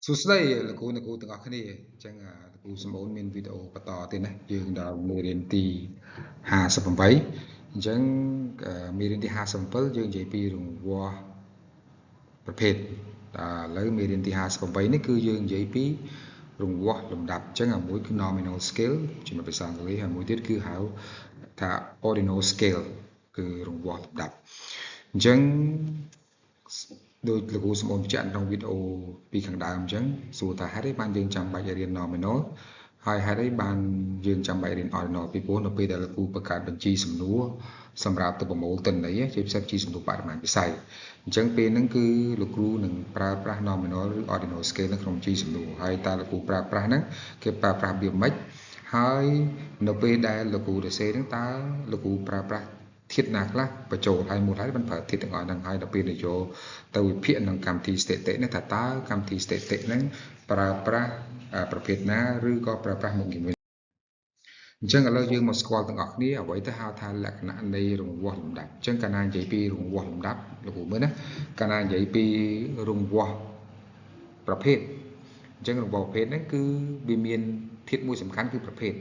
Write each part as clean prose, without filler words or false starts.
សួស្តីលោកគ្រូអ្នកគ្រូទាំងអស់គ្នាអញ្ចឹងលោកគ្រូសម្បូរមានវីដេអូបន្តទៀតណាយើងដល់មេរៀនទី58អញ្ចឹងមេរៀនទី57យើងនិយាយពីរង្វាស់ប្រភេទឥឡូវមេរៀនទី58នេះគឺយើងនិយាយពីរង្វាស់លំដាប់អញ្ចឹងមួយគឺ nominal scale ជាភាសាអង់គ្លេសហើយមួយទៀតគឺហៅថា ordinal scale គឺរង្វាស់លំដាប់អញ្ចឹងដោយលោកគ្រូសម្បូរបញ្ជាក់ក្នុងវីដេអូពីខាងដើមអញ្ចឹងសួរថាហេតុអីបានយើងចាំបាច់រៀន nominal ហើយហេតុអីបានយើងចាំបាច់រៀន ordinal ពីព្រោះនៅពេលដែលលោកគ្រូបង្កើតបញ្ជីសំណួរសម្រាប់ទៅប្រមូលទិន្នន័យជាពិសេសបញ្ជីសំណួរបរិមាណវិស័យអញ្ចឹងពេលហ្នឹងគឺលោកគ្រូនឹងប្រើប្រាស់ nominal ឬ ordinal scale នៅក្នុងបញ្ជីសំណួរហើយតើលោកគ្រូប្រើប្រាស់ហ្នឹងគេប្រើប្រាស់វាមិនហើយនៅពេលដែលលោកគ្រូសរសេរហ្នឹងតើលោកគ្រូប្រើប្រាស់ធាតុណាខ្លះបញ្ចូលហើយមូលហេតុបានប្រើធាតុទាំងអស់ហ្នឹងហើយដល់ពេលនយោទៅវិភាគក្នុងកម្មវិធីស្ថិតិនេះថាតើកម្មវិធីស្ថិតិហ្នឹងប្រើប្រាស់ប្រភេទណាឬក៏ប្រើប្រាស់មុខងារអញ្ចឹងឥឡូវយើងមកស្គាល់ទាំងអស់គ្នាអ្វីទៅហៅថាលក្ខណៈនៃរង្វាស់លំដាប់អញ្ចឹងកាលណានិយាយពីរង្វាស់លំដាប់លោកគ្រូមើលណាកាលណានិយាយពីរង្វាស់ប្រភេទអញ្ចឹងរង្វាស់ប្រភេទហ្នឹងគឺវាមានធាតុមួយសំខាន់គឺប្រភេទ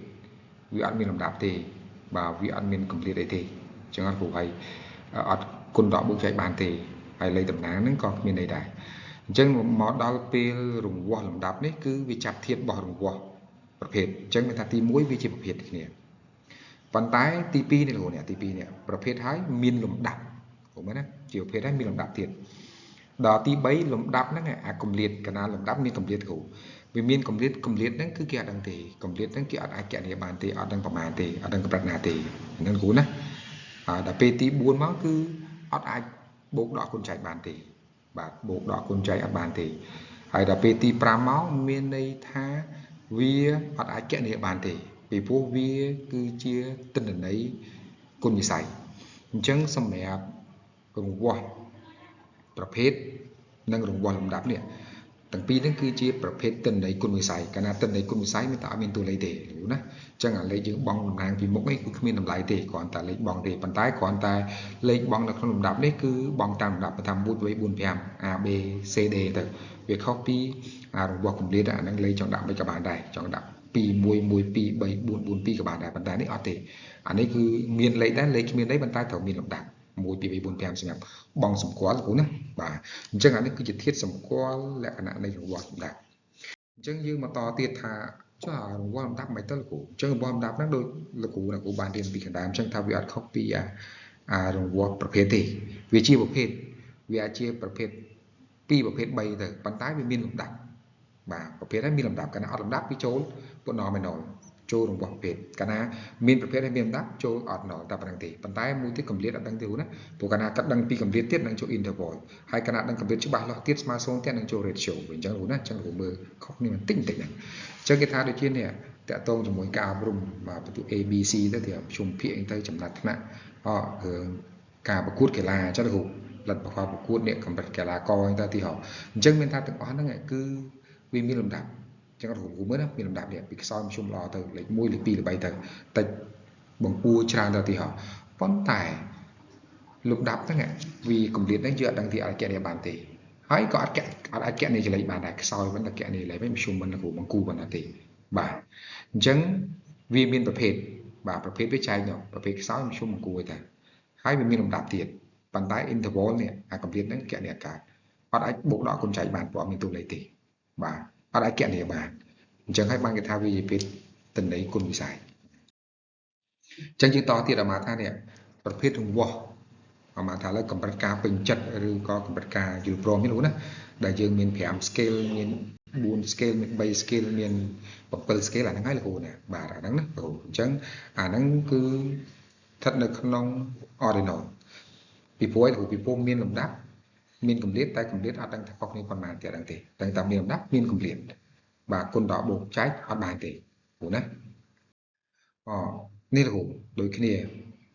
វាអត់មានលំដាប់ទេបាទវាអត់មានកម្រិតអីទេអញ្ចឹងអត់គ្រូហើយអត់គុណដកបូកចែកបានទេហើយលេខតំណាងហ្នឹងក៏គ្មានន័យដែរអញ្ចឹងមកដល់ពេលរង្វាស់លំដាប់នេះគឺវាចាប់ធាតុរបស់រង្វាស់ប្រភេទអញ្ចឹងមានថាទី1វាជាប្រភេទគ្នាប៉ុន្តែទី2នេះលោកអ្នកទី2នេះប្រភេទហើយមានលំដាប់ព្រោះមែនណាជាប្រភេទហើយមានលំដាប់ទៀតដល់ទី3លំដាប់ហ្នឹងអាកម្រិតកណាលំដាប់មានកម្រិតគ្រូវាមានកម្រិតហ្នឹងគឺគេអត់ដឹងទេកម្រិតហ្នឹងគេអត់អាចកណនាបានទេអត់ដឹងប្រមាណទេអត់ដឹងកម្រិតណាទេហ្នឹងគ្រូណាដល់ពេលទី4មកគឺអត់អាចបូកដកគុណចែកបានទេបាទបូកដកគុណចែកអត់បានទេហើយដល់ពេលទី5មកមានន័យថាវាអត់អាចកណនាបានទេពីព្រោះវាគឺជាទិន្នន័យគុណវិស័យអញ្ចឹងសម្រាប់រង្វាស់ប្រភេទនិងរង្វាស់លំដាប់នេះទាំងពីរនេះគឺជាប្រភេទទិន្នន័យគុណវិស័យកាលណាទិន្នន័យគុណវិស័យមានតែអត់មានតួលេខទេណាអញ្ចឹងអាលេខយើងបង់តំណាងពីមុខនេះគឺគ្មានតម្លៃទេគ្រាន់តែលេខបង់ទេប៉ុន្តែគ្រាន់តែលេខបង់នៅក្នុងលំដាប់នេះគឺបង់តាមលំដាប់ថា1 2 3 4 5 A B C D ទៅវាខុសពីរង្វាស់កម្រិតអាហ្នឹងលេខចង់ដាក់មិនក៏បានដែរចង់ដាក់2 1 1 2 3 4 4 2ក៏បានដែរប៉ុន្តែនេះអត់ទេអានេះគឺមានលេខដែរលេខគ្មានទេប៉ុន្តែត្រូវមានលំដាប់1 2 3 4 5សម្រាប់បងសម្គាល់គ្រូណាបាទអញ្ចឹងអានេះគឺជាធាតុសម្គាល់លក្ខណៈនៃរង្វាស់លំដាប់អញ្ចឹងយើងមកតទៀតថាចុះរង្វាស់លំដាប់មិនទៅលោកគ្រូអញ្ចឹងរង្វាស់លំដាប់ហ្នឹងដូចលោកគ្រូបានរៀនពីខាងដើមអញ្ចឹងថាវាអត់ខុសពីរង្វាស់ប្រភេទទេវាជាប្រភេទវាអាចជាប្រភេទ2ប្រភេទ3ទៅប៉ុន្តែវាមានលំដាប់បាទប្រភេទហ្នឹងមានលំដាប់កាលណាអត់លំដាប់វាចូល nominal ចូលរង្វាស់ប្រភេទកាលណាមានប្រភេទហើយមានលំដាប់ចូល ordinal តែប៉ុណ្្នឹងទេប៉ុន្តែមួយទៀតកម្រិតអត់ដឹងទេណាព្រោះកាលណាកាត់ដឹងពីកម្រិតទៀតនឹងចូល interval ហើយកាលណាដឹងកម្រិតច្បាស់លាស់ទៀតស្មើ0ទៀតនឹងចូល ratio អញ្ចឹងណាអញ្ចឹងលោកមើលខុសគ្នាបន្តិចហ្នឹងអញ្ចឹងគេថាដូចជានេះតកតងជាមួយការអប់រំបាទបន្ទុក ABC ទៅទីប្រជុំភាគទៅចំណាត់ថ្នាក់រឿងការប្រកួតកីឡាអញ្ចឹងលោកលទ្ធផលប្រកួតនេះកម្រិតកីឡាករទៅទីហោអញ្ចឹងមានថាទាំងអស់ហ្នឹងគឺវាមានលំដាប់ចឹងគ្រូមើលណាមានលំដាប់នេះពីខ្សោយមធ្យមល្អទៅលេខ1លេខ2លេខ3ទៅតិចបង្ពួរច្រើនទៅទីហោប៉ុន្តែលំដាប់ហ្នឹងវាកម្រិតហ្នឹងយើងអត់ដឹងទីអាចកណនាបានទេហើយក៏អត់អាចកណនាលេខបានដែរខ្សោយមិនតែកណនាលេខវិញមធ្យមមិនគ្រូបង្គូប៉ុណ្ណាទេបាទអញ្ចឹងវាមានប្រភេទបាទប្រភេទវាចែកទៅប្រភេទខ្សោយមធ្យមបង្គូទៅហើយវាមានលំដាប់ទៀតប៉ុន្តែ interval នេះអាកម្រិតហ្នឹងកណនាកើតអត់អាចបូកដកគុណចែកបានព្រោះអត់មានតួលេខទេបាទអត់អាចកណនាបានអញ្ចឹងហើយបានគេថាវាជាភេទទិន្នន័យគុណវិស័យអញ្ចឹងយើងតទៀតអាមាថានេះប្រភេទរង្វាស់អាមាថាលើកម្រិតការពេញចិត្តឬក៏កម្រិតការយល់ព្រមនេះលោកណាដែលយើងមាន5 scale មាន4 scale មាន3 scale មាន7 scale អាហ្នឹងហើយលោកគ្រូណាបាទអាហ្នឹងណាគ្រូអញ្ចឹងអាហ្នឹងគឺស្ថិតនៅក្នុង ordinal ពីព្រោះមានលំដាប់មានកម្រិតតែកម្រិតអត់ដឹងថាខុសគ្នាប៉ុន្មានទៀតអត់ដឹងទេតែមានលំដាប់មានកម្រិតបាទគុណដកបូកចែកអត់បានទេព្រោះណានេះលោកដូចគ្នា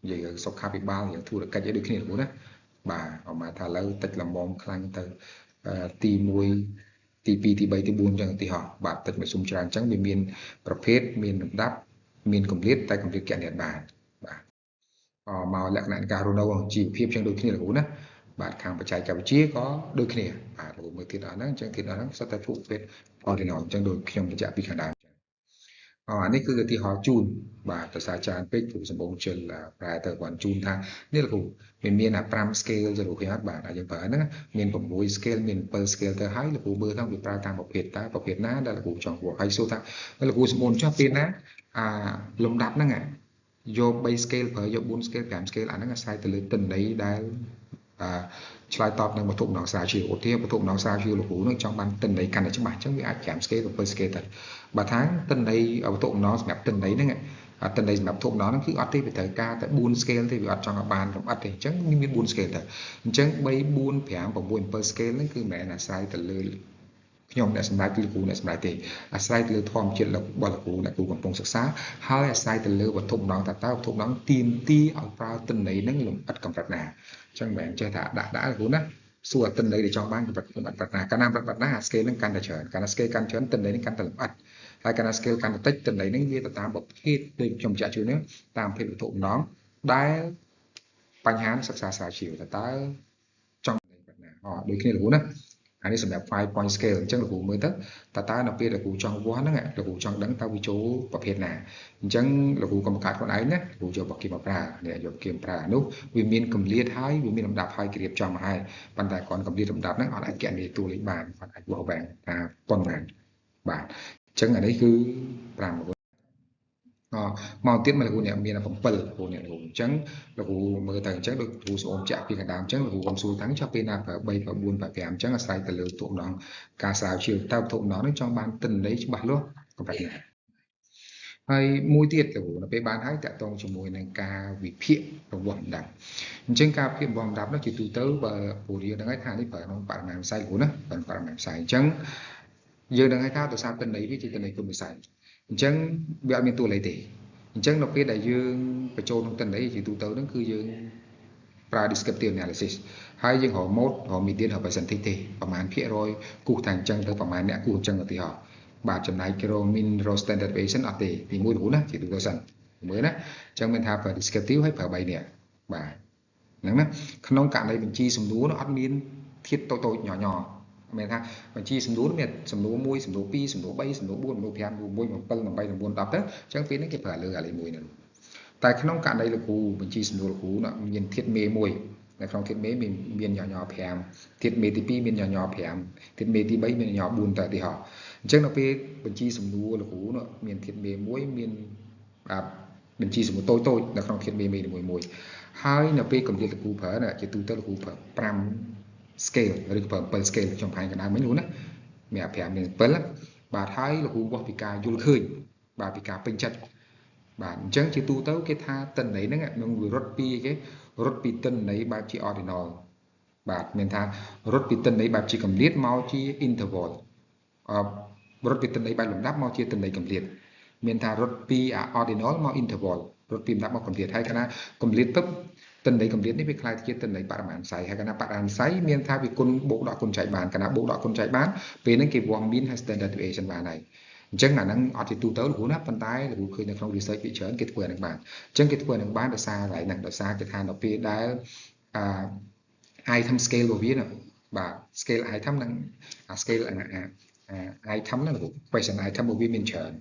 និយាយសុខាភិបាលយ៉ាងធុរកិច្ចដូចគ្នាលោកណាបាទអមថាឥឡូវតិចលំមខ្លាំងទៅទី1ទី2ទី3ទី4អញ្ចឹងទីហោះបាទតិចមកសុំច្រើនអញ្ចឹងវាមានប្រភេទមានលំដាប់មានកម្រិតតែកម្រិតកណនាបានបាទមកលក្ខណៈការរស់នៅជីវភាពអញ្ចឹងដូចគ្នាលោកណា បាទខាងបច្ចេកវិទ្យាក៏ដូចគ្នាបាទលោកមើលទៀតដល់ហ្នឹងអញ្ចឹងទៀតដល់ហ្នឹងសិតតែពួកពេទ្យ ordinal អញ្ចឹងដូចខ្ញុំបញ្ជាក់ពីខាងដើមអានេះគឺឧទាហរណ៍ជូនបាទភាសាច្រើនពេកគ្រូសម្បូរជិលប្រែទៅគាត់ជូនថានេះលោកគ្រូមាន5 scale ទៅលោកឃើញអត់បាទយើងប្រើហ្នឹងមាន6 scale មាន7 scale ទៅហើយលោកគ្រូមើលថាវាប្រើតាមប្រភេទតើប្រភេទណាដែលលោកគ្រូចង់ហើយសួរថាលោកគ្រូសម្បូរចុះពេលណាលំដាប់ហ្នឹងយក3 scale ប្រើយក4 scale 5 scale អាហ្នឹងអាស្រ័យទៅលើទិន្នន័យដែលឆ្លើយតបនឹងវត្ថុម្ដងស្រាវជ្រាវឧទាហរណ៍វត្ថុម្ដងស្រាវជ្រាវលោកគ្រូនឹងចង់បានទិន្នន័យកាន់តែច្បាស់អញ្ចឹងវាអាច5 scale ទៅ7 scale ទៅបើថាទិន្នន័យវត្ថុម្ដងសម្រាប់ទិន្នន័យហ្នឹងទិន្នន័យសម្រាប់វត្ថុម្ដងហ្នឹងគឺអត់ទេវាត្រូវការតែ4 scale ទេវាអត់ចង់ឲ្យបានលម្អិតទេអញ្ចឹងមាន4 scale ទៅអញ្ចឹង3 4 5 6 7 scale ហ្នឹងគឺមិនមែនអាស្រ័យទៅលើខ្ញុំអ្នកសម្រាប់គឺលោកគ្រូអ្នកសម្រាប់ទេអាស្រ័យទៅលើធម្មជាតិរបស់លោកគ្រូអ្នកគ្រូកំពុងសិក្សាហើយអាស្រ័យទៅលើវត្ថុម្ដងតើវត្ថុម្ដងទាមទារឲ្យប្រើទិន្នន័យហ្នឹងលម្អិតកម្រិតណាអញ្ចឹងមិនមែនចេះថាដាក់លោកគ្រូណាសួរទិន្នន័យដែលចង់បានកម្រិតប្រាថ្នាកាលណាប្រាថ្នា scale ហ្នឹងកាន់តែច្រើនកាលណា scale កាន់ច្រើនទិន្នន័យហ្នឹងកាន់តែលម្អិតហើយកាលណា scale កាន់តែតិចទិន្នន័យហ្នឹងវាទៅតាមប្រភេទដូចខ្ញុំបញ្ជាក់ជូននេះតាមប្រភេទវត្ថុម្ដងដែលបញ្ហាសិក្សាស្រាវជ្រាវតើចង់ប្រាថ្នាដូចគ្នាលោកគ្រូណាអានេះសម្រាប់ 5 point scale អញ្ចឹងលោកគ្រូមើលទៅតើនៅពេលលោកគ្រូចង់វាស់ហ្នឹងលោកគ្រូចង់ដឹងតើវាចូលប្រភេទណាអញ្ចឹងលោកគ្រូកុំបង្កើតខ្លួនឯងណាលោកគ្រូយកបកគីមកប្រើនេះយកគីមកប្រើនោះវាមានកម្រិតហើយវាមានលំដាប់ហើយក្រៀបចំមកហើយប៉ុន្តែគ្រាន់កម្រិតលំដាប់ហ្នឹងអត់អាចគណនាតួលេខបានគាត់អាចវាស់បែងថាប៉ុន្មានបាទអញ្ចឹងអានេះគឺ5មកទៀតមកលោកគ្រូអ្នកមាន7លោកគ្រូអ្នកលោកអញ្ចឹងលោកគ្រូមើលទៅអញ្ចឹងដូចគ្រូស្អូមចាក់ពីកណ្ដាលអញ្ចឹងលោកគ្រូកុំសួរតាំងចុះពេលណាប្រើ3ប្រើ4ប្រើ5អញ្ចឹងអាស្រ័យទៅលើទូម្ដងការស្រាវជ្រាវតើទូម្ដងនេះចង់បានទិន្នន័យច្បាស់លាស់កម្រិតណាហើយមួយទៀតលោកគ្រូនៅពេលបានហើយតាក់ទងជាមួយនឹងការវិភាគរបស់លំដាប់អញ្ចឹងការវិភាគរបស់លំដាប់នោះជាទូទៅបើពូរៀនដឹងហើយថានេះប្រើក្នុងបរិមាណវិស័យលោកគ្រូណាប្រើបរិមាណវិស័យអញ្ចឹងយើងដឹងហើយថាដោយសារទិន្នន័យវាជាទិន្នន័យគុណវិស័យអញ្ចឹងវាអត់មានតួលេខទេអញ្ចឹងនៅពេលដែលយើងបញ្ចូលក្នុងទិន្នន័យជាទូទៅហ្នឹងគឺយើងប្រើ descriptive analysis ហើយយើងរក mode រក median រក percentage ទេប្រមាណភាគរយគូសថាអញ្ចឹងទៅប្រមាណអ្នកគូសអញ្ចឹងឧទាហរណ៍បាទចំណែក mean row standard deviation អត់ទេទី1លោកគ្រូណាជាទូទៅសិនមើលណាអញ្ចឹងមានថាប្រើ descriptive ហើយប្រើ3នាក់បាទហ្នឹងណាក្នុងករណីបញ្ជីសំណួរនោះអត់មានធាតុតូចៗញ៉ៗមានថាបញ្ជីសំណួរមានសំណួរ1សំណួរ2សំណួរ3សំណួរ4សំណួរ5សំណួរ6 7 8 9 10ទៅអញ្ចឹងពេលនេះគេប្រើលើអាលេខ1នេះតែក្នុងករណីលោកគ្រូបញ្ជីសំណួរលោកគ្រូមានធាតុមេ1នៅក្នុងធាតុមេមានញ៉ៗ5ធាតុមេទី2មានញ៉ៗ5ធាតុមេទី3មានញ៉4ទៅទីហោះអញ្ចឹងនៅពេលបញ្ជីសំណួរលោកគ្រូមានធាតុមេ1មានបញ្ជីសំណួរតូចនៅក្នុងធាតុមេមួយហើយនៅពេលកម្រិតលោកគ្រូប្រើជាទូទៅលោកគ្រូប្រើ5 scale ឬក៏7 scale ខ្ញុំផាញ់កណ្ដាលមិញលោកណាមាន5មាន7បាទហើយលោកគ្រូវាស់ពីការយល់ឃើញបាទពីការពេញចិត្តបាទអញ្ចឹងជាទូទៅគេថាទិន្នន័យហ្នឹងនឹងរត់ពីគេរត់ពីទិន្នន័យបែបជា ordinal បាទមានថារត់ពីទិន្នន័យបែបជាកម្រិតមកជា interval រត់ពីទិន្នន័យបែបលំដាប់មកជាទិន្នន័យកម្រិតមានថារត់ពី ordinal មក interval រត់ពីលំដាប់មកកម្រិតហើយកាលណាកម្រិតទៅទិន្នន័យកម្រិតនេះវាខ្លាយទៅជាទិន្នន័យបរិមាណវិស័យហើយកាលណាបរិមាណវិស័យមានថាវាគុណបូកដកគុណចែកបានកាលណាបូកដកគុណចែកបានពេលហ្នឹងគេវាស់ mean ហើយ standard deviation បានហើយអញ្ចឹងអាហ្នឹងអត់ជាទូទៅលោកគ្រូណាប៉ុន្តែលោកគ្រូឃើញនៅក្នុង research វាច្រើនគេធ្វើអាហ្នឹងបានអញ្ចឹងគេធ្វើអាហ្នឹងបានដោយសារកន្លែងហ្នឹងដោយសារគេថានៅពេលដែលitem scale របស់វាបាទ scale item និងscale item ហ្នឹងលោកគ្រូ question item របស់វាមានច្រើន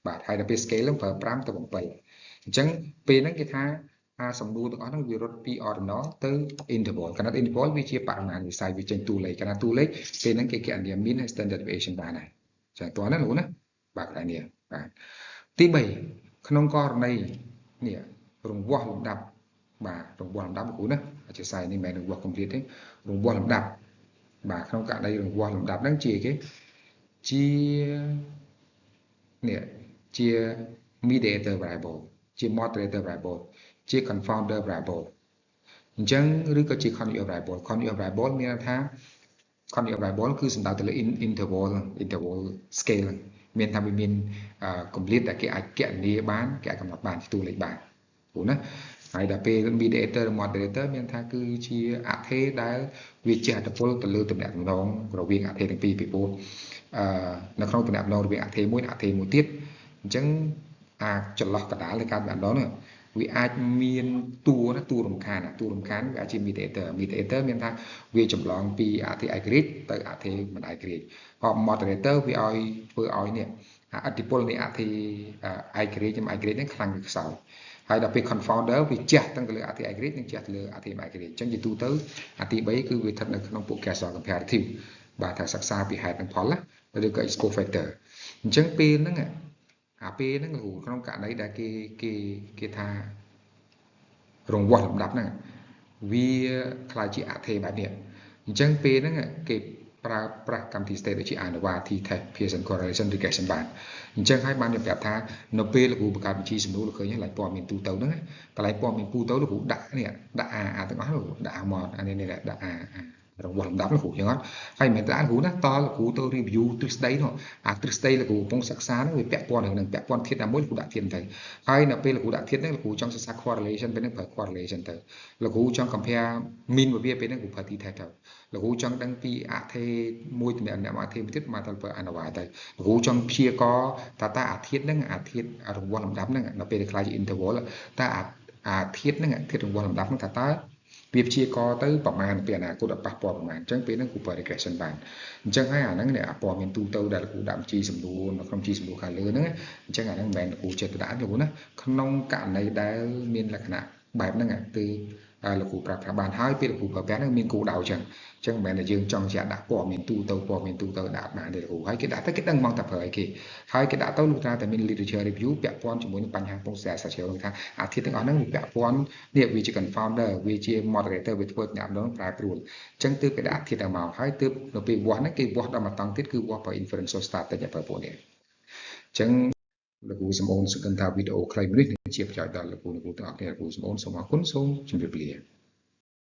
បាទហើយដល់ពេល scale ហ្នឹងប្រើ5ទៅ7អញ្ចឹងពេលហ្នឹងគេថាសំណួរទាំងអស់ហ្នឹងវារត់ពី ordinal ទៅ interval កាលណា interval វាជាបរិមាណវិស័យវាចេញតួលេខកាលណាតួលេខពេលហ្នឹងគេគណនា mean ហើយ standard deviation បានហើយចឹងតោះណាលោកណាបាទកន្លែងនេះបាទទី3ក្នុងករណីនេះរង្វាស់លំដាប់បាទរង្វាស់លំដាប់លោកគ្រូណាអធិស្ឋាននេះមិនមែនរង្វាស់ complete ទេរង្វាស់លំដាប់បាទក្នុងករណីរង្វាស់លំដាប់ហ្នឹងជាគេជានេះជា mediator variable ជា moderator variable ជា confounder variable អញ្ចឹងឬក៏ជា conjugate variable conjugate variable មានថា conjugate variable គឺសំដៅទៅលើ interval scale មានថាវាមានកម្រិតដែលគេអាចគណនាបានគេអាចកំណត់បានតួលេខបានព្រោះណាហើយដល់ពេល mediator moderator មានថាគឺជាអថេដែលវាជាអត្តពលទៅលើតំណែងរវាងអថេទាំងពីរពីព្រោះនៅក្នុងតំណែងរវាងអថេមួយនិងអថេមួយទៀតអញ្ចឹងចន្លោះកណ្ដាលនៃការតំណែងនោះ វាអាចមានតួណាតួរំខានវាអាចជា mediator មានថាវាចម្លងពីអធិឯករាជ្យទៅអធិមិនឯករាជ្យក៏ moderator វាឲ្យធ្វើឲ្យនេះឥទ្ធិពលនៃអធិឯករាជ្យហ្នឹងខ្លាំងឬខ្សោយហើយដល់ពេល confounder វាជះទាំងទៅលើអធិឯករាជ្យនិងជះទៅលើអធិមិនឯករាជ្យអញ្ចឹងជាទូទៅអាទី3គឺវាស្ថិតនៅក្នុងពួក causal comparative បាទថាសិក្សាពីហេតុនិងផលណាឬក៏ expo factor អញ្ចឹងពេលហ្នឹងពេលហ្នឹងក្នុងករណីដែលគេថារង្វាស់លំដាប់ហ្នឹងវាខ្លាចជាអធិបែបនេះអញ្ចឹងពេលហ្នឹងគេប្រើប្រាស់កម្មវិធី state ដូចជា ANOVA t-test Pearson correlation regression បានអញ្ចឹងហើយបានខ្ញុំប្រាប់ថានៅពេលលោកគ្រូបង្កើតបញ្ជីសំណួរលោកឃើញកន្លែងព័ត៌មានទូទៅហ្នឹងកន្លែងព័ត៌មានទូទៅលោកគ្រូដាក់នេះដាក់អាទាំងអស់លោកដាក់មកអានេះដាក់រង្វាស់លំដាប់លោកគ្រូចឹងអត់ហើយមិនមែនតែគ្រូណាតលោកគ្រូទៅ review ទ្រឹស្ដីនោះអាទ្រឹស្ដីលោកគ្រូកំពុងសិក្សាហ្នឹងវាពាក់ព័ន្ធនឹងពាក់ព័ន្ធធាតុណាមួយលោកគ្រូដាក់ធាតុទៅហើយនៅពេលលោកគ្រូដាក់ធាតុហ្នឹងលោកគ្រូចង់សិក្សា correlation ពេលហ្នឹងប្រើ correlation ទៅលោកគ្រូចង់ compare mean របស់វាពេលហ្នឹងគ្រូប្រើ t-test ទៅលោកគ្រូចង់ដឹងពីអធិមួយតំណាក់អ្នកអធិមួយទៀតមកទៅប្រើ ANOVA ទៅលោកគ្រូចង់ព្យាករតើអាធាតុហ្នឹងអាធាតុរង្វាស់លំដាប់ហ្នឹងនៅពេលដែលខ្លាយជា interval តើអាធាតុហ្នឹងធាតុរង្វាស់លំដាប់ហ្នឹងតើវាព្យាករទៅប្រមាណពីអនាគតប៉ះពាល់ប្រមាណអញ្ចឹងពេលហ្នឹងគ្រូប្រើ regression បានអញ្ចឹងហើយអាហ្នឹងអាព័ត៌មានទូទៅដែលគ្រូដាក់បញ្ជីសំណួរនៅក្នុងជីសំណួរខាងលើហ្នឹងអញ្ចឹងអាហ្នឹងមិនមែនគ្រូចិត្តដាក់ទេគ្រូណាក្នុងករណីដែលមានលក្ខណៈបែបហ្នឹងគឺលោកគ្រូប្រាប់ថាបានហើយពេលលោកគ្រូប្រើប្រាស់ហ្នឹងមានគោលដៅអញ្ចឹងមិនមែនតែយើងចង់ជាដាក់ព័ត៌មានទូទៅដាក់បានទេគ្រូហើយគេដាក់ទៅគេដឹងមកតែប្រើអីគេហើយគេដាក់ទៅលោកថាតែមាន literature review ពាក់ព័ន្ធជាមួយនឹងបញ្ហាពងស្រាសាច់ជ្រាវនោះថាអាធាតុទាំងអស់ហ្នឹងវាពាក់ព័ន្ធនេះវាជា confounder វាជា moderator វាធ្វើអ្នកម្ដងប្រែប្រួលអញ្ចឹងទើបគេដាក់ធាតុទៅមកហើយទើបនៅពេលវាស់ហ្នឹងគេវាស់ដល់មួយតង់ទៀតគឺវាស់by inferential static ប្រើពួកនេះអញ្ចឹងលោកគ្រូសំអូនសង្ឃឹមថាវីដេអូខ្លីមួយនេះនឹងជាប្រយោជន៍ដល់លោកគ្រូទាំងអស់គ្នាលោកគ្រូសំអូនសូមអរគុណសូមជម្រាបលា